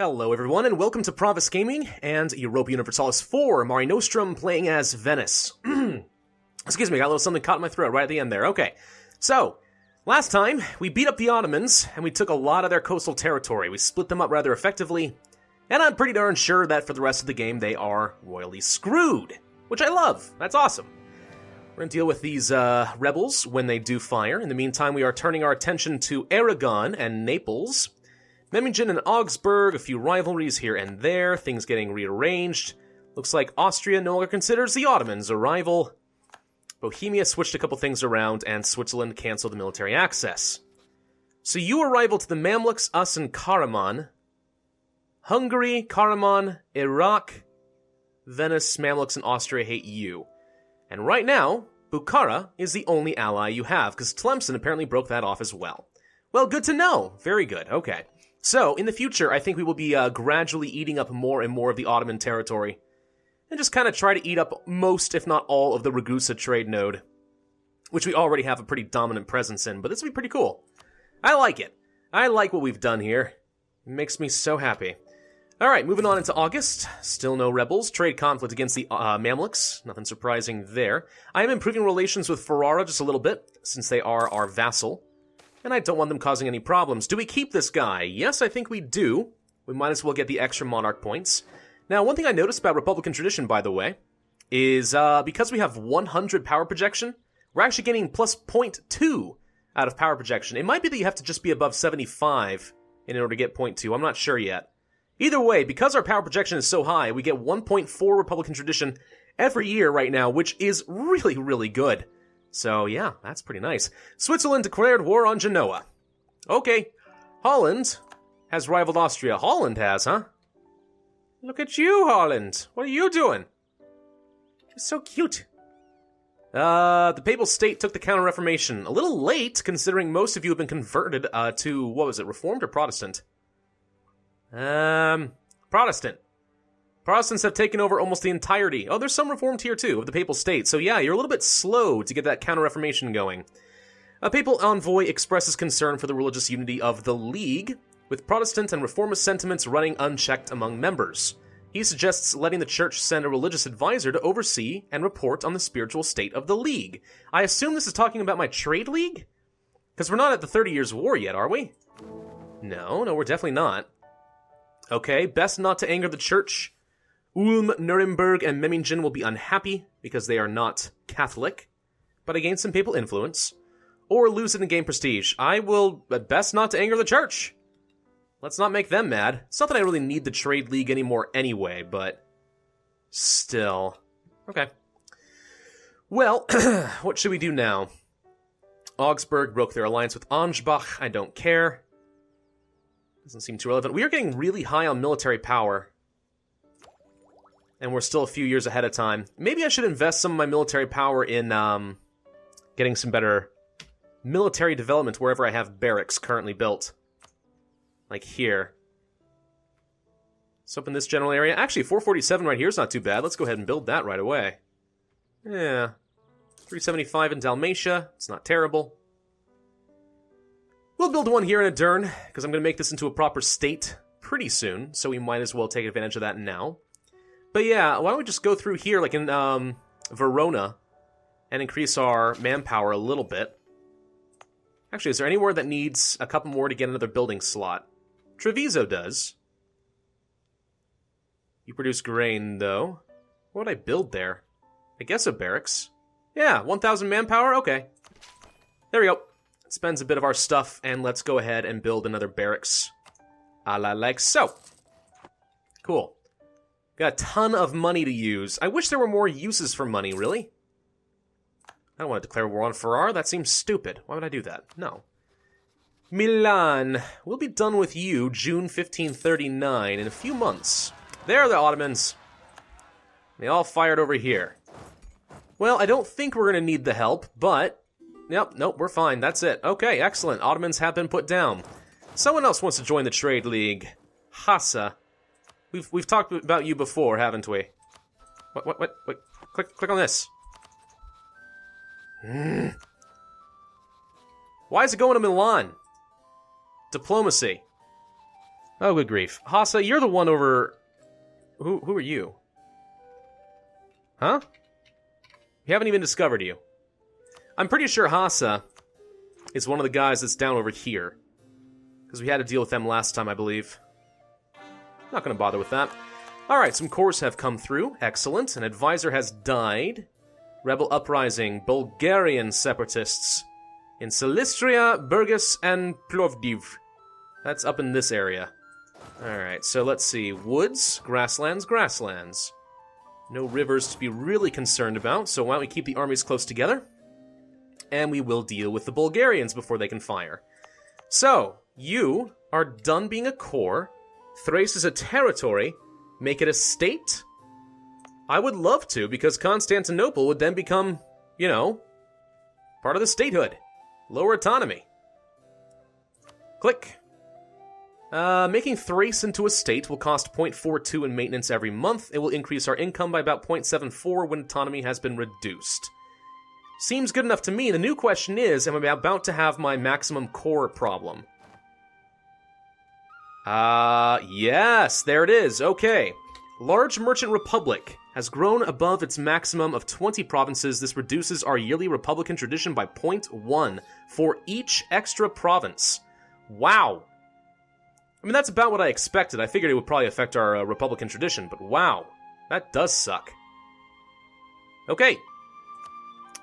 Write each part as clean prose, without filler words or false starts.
Hello everyone, and welcome to Pravus Gaming and Europa Universalis IV, Mare Nostrum playing as Venice. Excuse me, got a little something caught in my throat right at the end there. Okay, so, last time, we beat up the Ottomans, and we took a lot of their coastal territory. We split them up rather effectively, and I'm pretty darn sure that for the rest of the game they are royally screwed, which I love. That's awesome. We're going to deal with these rebels when they do fire. In the meantime, we are turning our attention to Aragon and Naples. Memmingen and Augsburg, a few rivalries here and there, things getting rearranged. Looks like Austria no longer considers the Ottomans a rival. Bohemia switched a couple things around, and Switzerland canceled the military access. So you are rival to the Mamluks, us, and Karaman. Hungary, Karaman, Iraq, Venice, Mamluks, and Austria hate you. And right now, Bukhara is the only ally you have, because Tlemcen apparently broke that off as well. Well, good to know. Very good. Okay. So, in the future, I think we will be gradually eating up more and more of the Ottoman territory, and just kind of try to eat up most, if not all, of the Ragusa trade node, which we already have a pretty dominant presence in, but this will be pretty cool. I like it. I like what we've done here. It makes me so happy. Alright, moving on into August. Still no rebels. Trade conflict against the Mamluks. Nothing surprising there. I am improving relations with Ferrara just a little bit, since they are our vassal. And I don't want them causing any problems. Do we keep this guy? Yes, I think we do. We might as well get the extra monarch points. Now, one thing I noticed about Republican tradition, by the way, is because we have 100 power projection, we're actually getting plus 0.2 out of power projection. It might be that you have to just be above 75 in order to get 0.2. I'm not sure yet. Either way, because our power projection is so high, we get 1.4 Republican tradition every year right now, which is really, really good. So, yeah, that's pretty nice. Switzerland declared war on Genoa. Okay, Holland has rivaled Austria. Holland has, huh? Look at you, Holland. What are you doing? You're so cute. The Papal State took the Counter-Reformation. A little late, considering most of you have been converted to, what was it, Reformed or Protestant? Protestant. Protestants have taken over almost the entirety. Oh, there's some Reformed here, too, of the Papal State. So yeah, you're a little bit slow to get that Counter-Reformation going. A papal envoy expresses concern for the religious unity of the League, with Protestant and Reformist sentiments running unchecked among members. He suggests letting the Church send a religious advisor to oversee and report on the spiritual state of the League. I assume this is talking about my trade league? Because we're not at the 30 Years' War yet, are we? No, we're definitely not. Okay, best not to anger the Church. Ulm, Nuremberg, and Memmingen will be unhappy because they are not Catholic, but I gain some papal influence. Or lose it and gain prestige. I will best not to anger the Church. Let's not make them mad. It's not that I really need the Trade League anymore anyway, but still. Okay. Well, what should we do now? Augsburg broke their alliance with Ansbach. I don't care. Doesn't seem too relevant. We are getting really high on military power. And we're still a few years ahead of time. Maybe I should invest some of my military power in getting some better military development wherever I have barracks currently built. Like here. Let's open this general area. Actually, 447 right here is not too bad. Let's go ahead and build that right away. Yeah. 375 in Dalmatia. It's not terrible. We'll build one here in Adern, because I'm going to make this into a proper state pretty soon, so we might as well take advantage of that now. But yeah, why don't we just go through here, like in Verona, and increase our manpower a little bit. Actually, is there anywhere that needs a couple more to get another building slot? Treviso does. You produce grain, though. What would I build there? I guess a barracks. Yeah, 1,000 manpower? Okay. There we go. It spends a bit of our stuff, and let's go ahead and build another barracks. A la like so. Cool. Got a ton of money to use. I wish there were more uses for money, really. I don't want to declare war on Ferrara. That seems stupid. Why would I do that? No. Milan. We'll be done with you June 1539 in a few months. There are the Ottomans. They all fired over here. Well, I don't think we're going to need the help, but... Yep, nope, we're fine. That's it. Okay, excellent. Ottomans have been put down. Someone else wants to join the Trade League. Hassa. We've talked about you before, haven't we? What? Click on this. Why is it going to Milan? Diplomacy. Oh, good grief. Hassa, you're the one over... Who are you? Huh? We haven't even discovered you. I'm pretty sure Hassa is one of the guys that's down over here. Because we had to deal with them last time, I believe. Not going to bother with that. Alright, some cores have come through. Excellent. An advisor has died. Rebel uprising. Bulgarian separatists. In Silistria, Burgas, and Plovdiv. That's up in this area. Alright, so let's see. Woods, grasslands, grasslands. No rivers to be really concerned about, so why don't we keep the armies close together? And we will deal with the Bulgarians before they can fire. So, you are done being a core. Thrace is a territory. Make it a state? I would love to, because Constantinople would then become, you know, part of the statehood. Lower autonomy. Click. Making Thrace into a state will cost 0.42 in maintenance every month. It will increase our income by about 0.74 when autonomy has been reduced. Seems good enough to me. The new question is, am I about to have my maximum core problem? Yes, there it is. Okay. Large Merchant Republic has grown above its maximum of 20 provinces. This reduces our yearly Republican tradition by 0.1 for each extra province. Wow. I mean, that's about what I expected. I figured it would probably affect our Republican tradition, but wow. That does suck. Okay.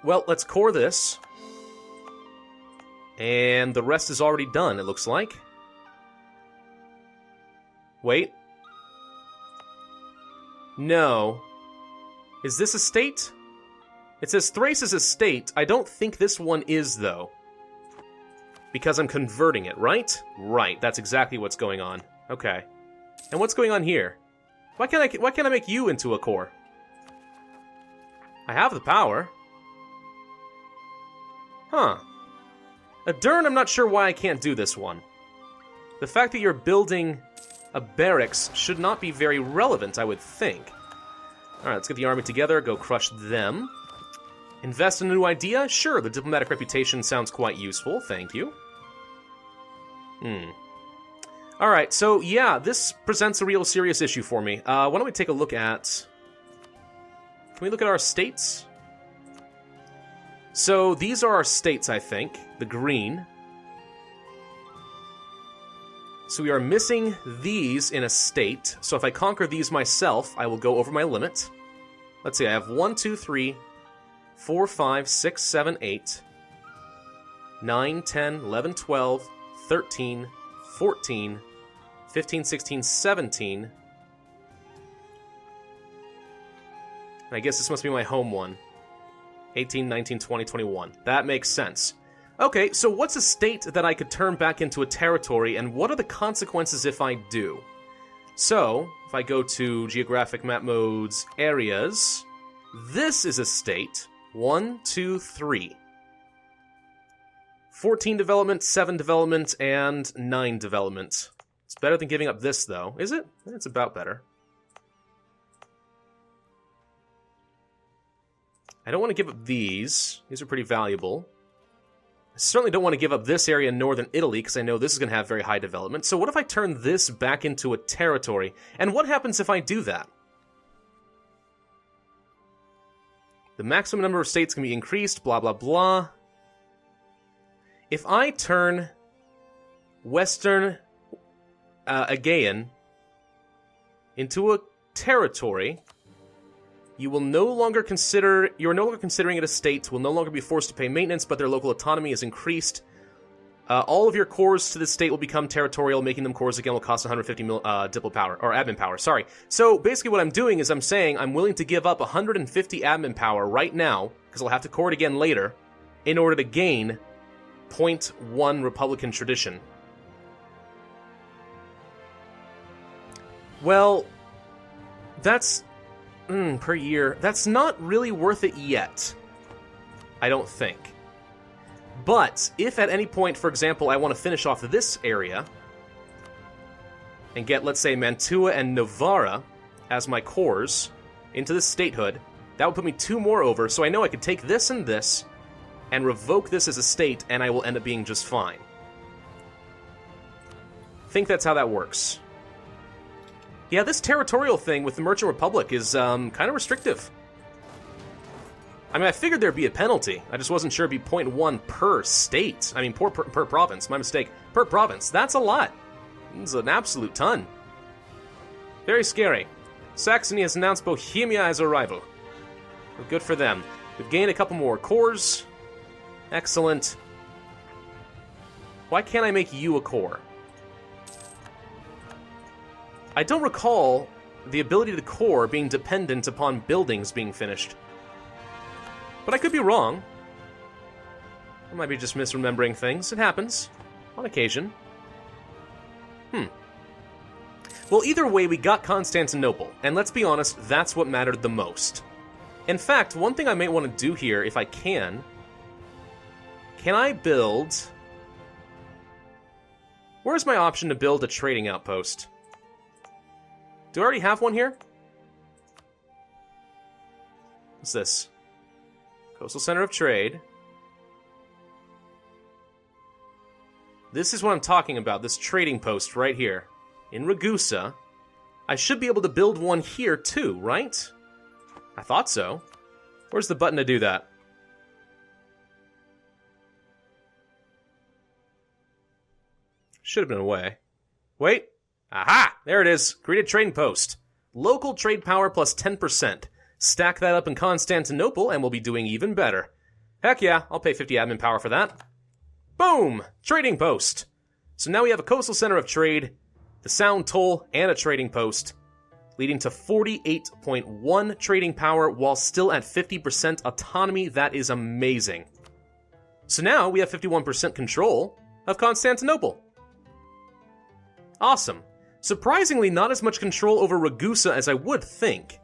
Well, let's core this. And the rest is already done, it looks like. Wait. No. Is this a state? It says Thrace is a state. I don't think this one is, though. Because I'm converting it, right? Right, that's exactly what's going on. Okay. And what's going on here? Why can't I make you into a core? I have the power. Huh. Adern, I'm not sure why I can't do this one. The fact that you're building a barracks should not be very relevant, I would think. Alright, let's get the army together, go crush them. Invest in a new idea? Sure, the diplomatic reputation sounds quite useful, thank you. Alright, so yeah, this presents a real serious issue for me. Why don't we take a look at... Can we look at our states? So, these are our states, I think. The green. So we are missing these in a state. So if I conquer these myself, I will go over my limit. Let's see, I have 1, 2, 3, 4, 5, 6, 7, 8, 9, 10, 11, 12, 13, 14, 15, 16, 17. And I guess this must be my home one. 18, 19, 20, 21. That makes sense. Okay, so what's a state that I could turn back into a territory, and what are the consequences if I do? So, if I go to Geographic Map Mode's Areas, this is a state. 1, 2, 3. 14 development, 7 development, and 9 development. It's better than giving up this, though. Is it? It's about better. I don't want to give up these. These are pretty valuable. I certainly don't want to give up this area in northern Italy, because I know this is going to have very high development. So what if I turn this back into a territory? And what happens if I do that? The maximum number of states can be increased, blah, blah, blah. If I turn Western Aegean into a territory, you're no longer considering it a state, will no longer be forced to pay maintenance, but their local autonomy is increased. All of your cores to this state will become territorial. Making them cores again will cost 150 diplo power, or admin power, sorry. So basically what I'm doing is I'm saying I'm willing to give up 150 admin power right now, because I'll have to core it again later, in order to gain 0.1 Republican tradition. Well, that's... per year. That's not really worth it yet. I don't think. But, if at any point, for example, I want to finish off this area, and get, let's say, Mantua and Novara as my cores into the statehood, that would put me 2 more over, so I know I could take this, and revoke this as a state, and I will end up being just fine. I think that's how that works. Yeah, this territorial thing with the Merchant Republic is kind of restrictive. I mean, I figured there'd be a penalty. I just wasn't sure it'd be 0.1 per state. I mean, per province. My mistake. Per province. That's a lot. It's an absolute ton. Very scary. Saxony has announced Bohemia as a rival. Well, good for them. We've gained a couple more cores. Excellent. Why can't I make you a core? I don't recall the ability to core being dependent upon buildings being finished. But I could be wrong. I might be just misremembering things. It happens. On occasion. Well, either way, we got Constantinople. And let's be honest, that's what mattered the most. In fact, one thing I might want to do here, if I can I build... Where's my option to build a trading outpost? Do I already have one here? What's this? Coastal Center of Trade. This is what I'm talking about, this trading post right here. In Ragusa. I should be able to build one here too, right? I thought so. Where's the button to do that? Should have been away. Wait. Aha! There it is. Create a trading post. Local trade power plus 10%. Stack that up in Constantinople and we'll be doing even better. Heck yeah, I'll pay 50 admin power for that. Boom! Trading post. So now we have a coastal center of trade, the sound toll, and a trading post, leading to 48.1 trading power while still at 50% autonomy. That is amazing. So now we have 51% control of Constantinople. Awesome. Surprisingly, not as much control over Ragusa as I would think.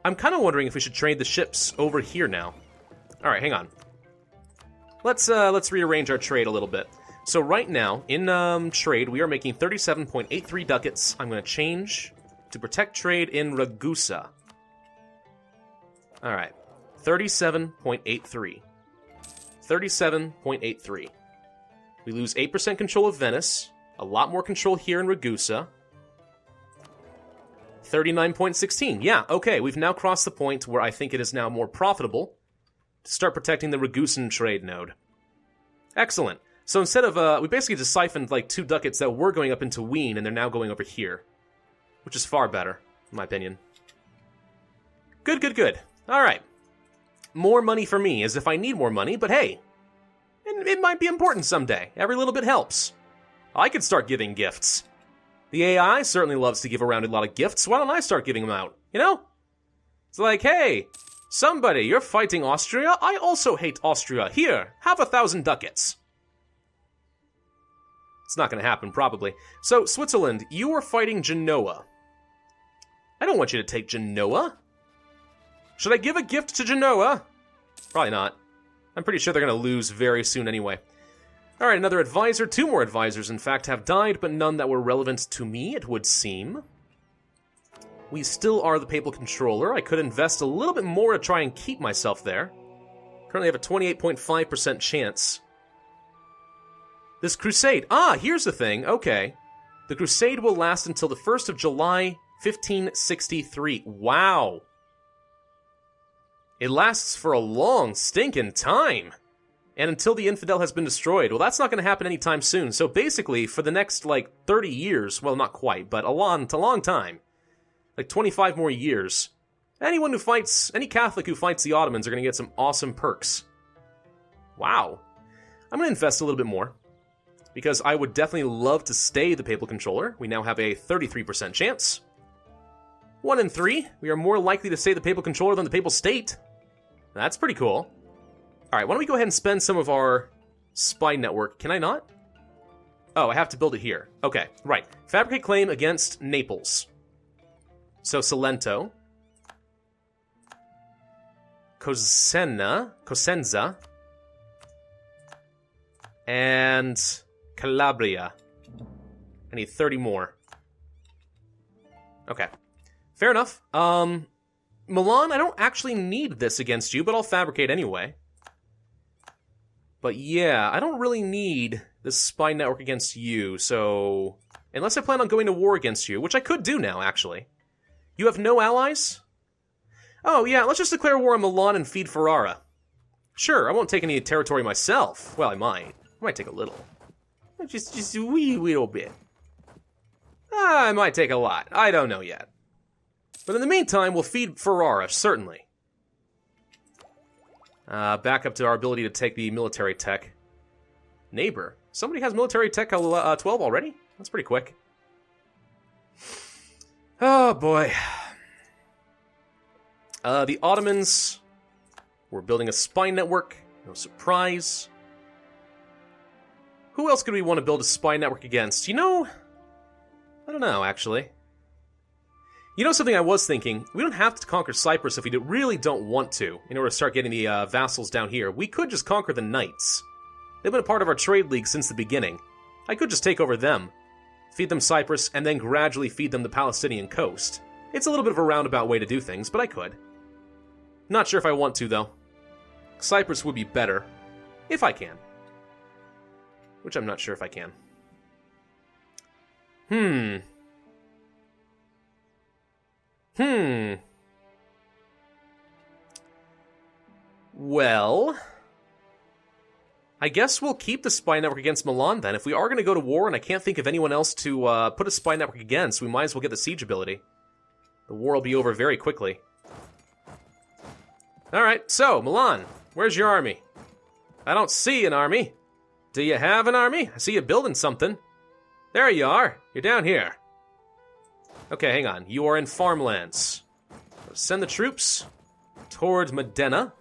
I'm kind of wondering if we should trade the ships over here now. Alright, hang on. Let's rearrange our trade a little bit. So right now, in trade, we are making 37.83 ducats. I'm going to change to protect trade in Ragusa. Alright, 37.83. 37.83. We lose 8% control of Venice, a lot more control here in Ragusa. 39.16. Yeah, okay, we've now crossed the point where I think it is now more profitable to start protecting the Ragusan trade node. Excellent. So instead of, we basically just siphoned like 2 ducats that were going up into Wien, and they're now going over here. Which is far better, in my opinion. Good, good, good. Alright. More money for me, as if I need more money, but hey, it might be important someday. Every little bit helps. I could start giving gifts. The AI certainly loves to give around a lot of gifts. Why don't I start giving them out? You know? It's like, hey, somebody, you're fighting Austria? I also hate Austria. Here, have 1,000 ducats. It's not going to happen, probably. So, Switzerland, you are fighting Genoa. I don't want you to take Genoa. Should I give a gift to Genoa? Probably not. I'm pretty sure they're going to lose very soon anyway. Alright, another advisor. 2 more advisors, in fact, have died, but none that were relevant to me, it would seem. We still are the papal controller. I could invest a little bit more to try and keep myself there. Currently have a 28.5% chance. This crusade. Ah, here's the thing. Okay. The crusade will last until the 1st of July, 1563. Wow. It lasts for a long stinking time. And until the infidel has been destroyed. Well, that's not going to happen anytime soon. So basically, for the next, 30 years, well, not quite, but a long time, 25 more years, any Catholic who fights the Ottomans are going to get some awesome perks. Wow. I'm going to invest a little bit more, because I would definitely love to stay the papal controller. We now have a 33% chance. 1 in 3. We are more likely to stay the papal controller than the papal state. That's pretty cool. Alright, why don't we go ahead and spend some of our spy network. Can I not? Oh, I have to build it here. Okay, right. Fabricate claim against Naples. So, Salento. Cosenza. And Calabria. I need 30 more. Okay. Fair enough. Milan, I don't actually need this against you, but I'll fabricate anyway. But yeah, I don't really need this spy network against you, so Unless I plan on going to war against you, which I could do now, actually. You have no allies? Oh, yeah, let's just declare war on Milan and feed Ferrara. Sure, I won't take any territory myself. Well, I might. I might take a little. Just a wee little bit. I might take a lot. I don't know yet. But in the meantime, we'll feed Ferrara, certainly. Back up to our ability to take the military tech. Neighbor. Somebody has military tech 12 already? That's pretty quick. Oh, boy. The Ottomans were building a spy network. No surprise. Who else could we want to build a spy network against? You know, I don't know, actually. You know something I was thinking? We don't have to conquer Cyprus if we really don't want to, in order to start getting the vassals down here. We could just conquer the knights. They've been a part of our trade league since the beginning. I could just take over them, feed them Cyprus, and then gradually feed them the Palestinian coast. It's a little bit of a roundabout way to do things, but I could. Not sure if I want to, though. Cyprus would be better, if I can. Which I'm not sure if I can. Well, I guess we'll keep the spy network against Milan then. If we are going to go to war and I can't think of anyone else to put a spy network against, we might as well get the siege ability. The war will be over very quickly. Alright, so, Milan, where's your army? I don't see an army. Do you have an army? I see you building something. There you are. You're down here. Okay, hang on. You are in farmlands. Let's send the troops toward Modena,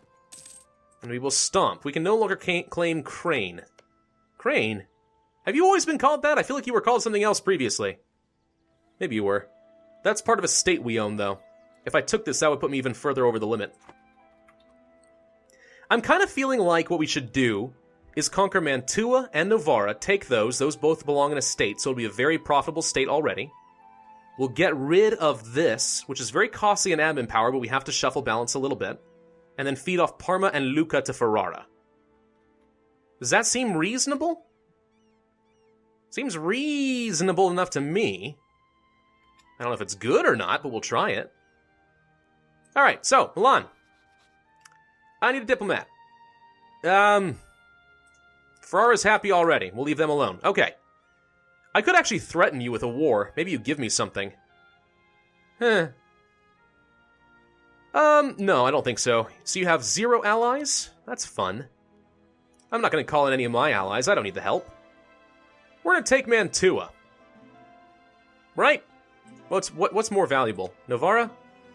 and we will stomp. We can no longer claim Crane. Crane? Have you always been called that? I feel like you were called something else previously. Maybe you were. That's part of a state we own, though. If I took this, that would put me even further over the limit. I'm kind of feeling like what we should do is conquer Mantua and Novara, take those. Those both belong in a state, so it'll be a very profitable state already. We'll get rid of this, which is very costly in admin power, but we have to shuffle balance a little bit. And then feed off Parma and Lucca to Ferrara. Does that seem reasonable? Seems reasonable enough to me. I don't know if it's good or not, but we'll try it. Alright, so, Milan. I need a diplomat. Ferrara's happy already. We'll leave them alone. Okay. I could actually threaten you with a war. Maybe you give me something. No, I don't think so. So you have 0 allies? That's fun. I'm not going to call in any of my allies. I don't need the help. We're going to take Mantua. Right? What's more valuable? Novara?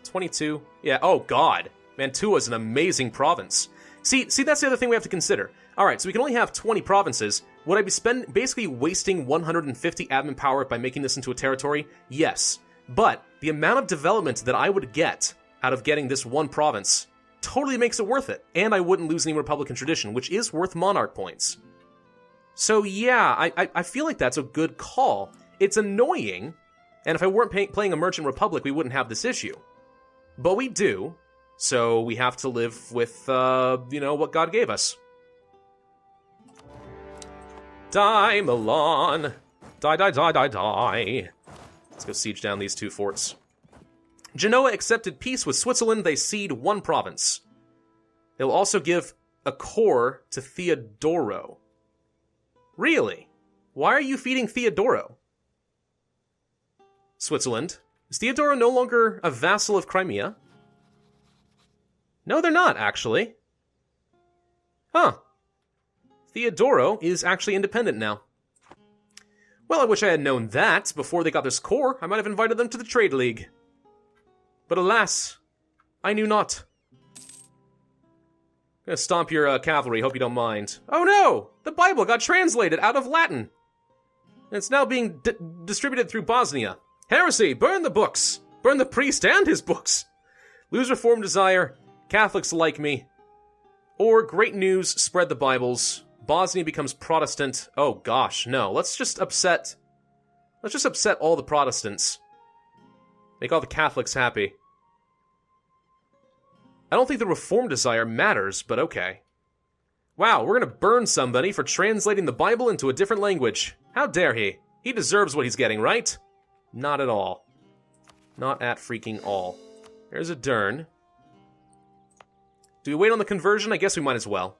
22? Yeah, oh god. Mantua's an amazing province. See, that's the other thing we have to consider. Alright, so we can only have 20 provinces. Would I be basically wasting 150 admin power by making this into a territory? Yes. But the amount of development that I would get out of getting this one province totally makes it worth it. And I wouldn't lose any Republican tradition, which is worth monarch points. So yeah, I feel like that's a good call. It's annoying, and if I weren't playing a Merchant Republic, we wouldn't have this issue. But we do, so we have to live with, what God gave us. Die, Milan. Die, die, die, die, die. Let's go siege down these 2 forts. Genoa accepted peace with Switzerland. They cede 1 province. They'll also give a core to Theodoro. Really? Why are you feeding Theodoro? Switzerland. Is Theodoro no longer a vassal of Crimea? No, they're not, actually. Huh. Theodoro is actually independent now. Well, I wish I had known that before they got this core. I might have invited them to the Trade League. But alas, I knew not. I'm gonna stomp your cavalry, hope you don't mind. Oh no! The Bible got translated out of Latin! And it's now being distributed through Bosnia. Heresy! Burn the books! Burn the priest and his books! Lose reform desire. Catholics like me. Or, great news, spread the Bibles. Bosnia becomes Protestant. Oh gosh, no. Let's just upset all the Protestants. Make all the Catholics happy. I don't think the reform desire matters, but okay. Wow, we're gonna burn somebody for translating the Bible into a different language. How dare he? He deserves what he's getting, right? Not at all. Not at freaking all. There's a Dern. Do we wait on the conversion? I guess we might as well.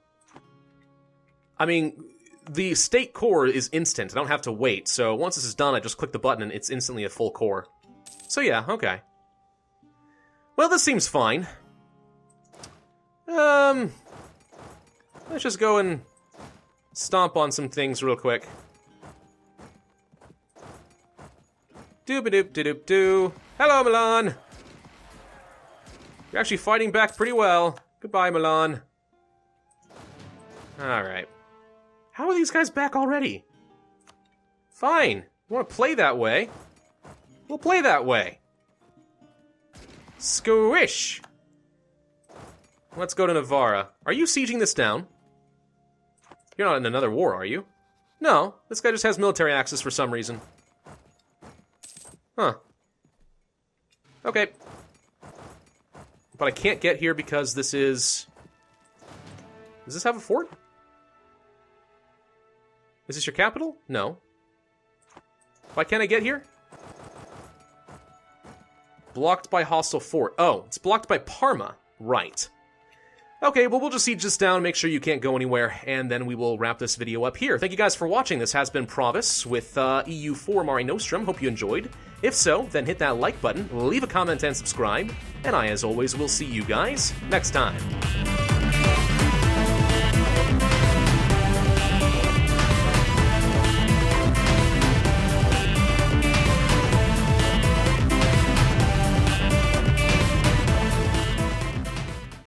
I mean, the state core is instant. I don't have to wait. So once this is done, I just click the button and it's instantly a full core. So yeah, okay. Well, this seems fine. Let's just go and stomp on some things real quick. Doop-a-doop-de-doop-doo. Hello, Milan! You're actually fighting back pretty well. Goodbye, Milan. Alright. How are these guys back already? Fine. You want to play that way? We'll play that way. Squish! Let's go to Navarra. Are you sieging this down? You're not in another war, are you? No, this guy just has military access for some reason. Huh. Okay. But I can't get here because this is... Does this have a fort? Is this your capital? No. Why can't I get here? Blocked by hostile fort. Oh, it's blocked by Parma. Right. Okay, well, we'll just siege this down, make sure you can't go anywhere, and then we will wrap this video up here. Thank you guys for watching. This has been Pravus with EU4 Mare Nostrum. Hope you enjoyed. If so, then hit that like button, leave a comment, and subscribe. And I, as always, will see you guys next time.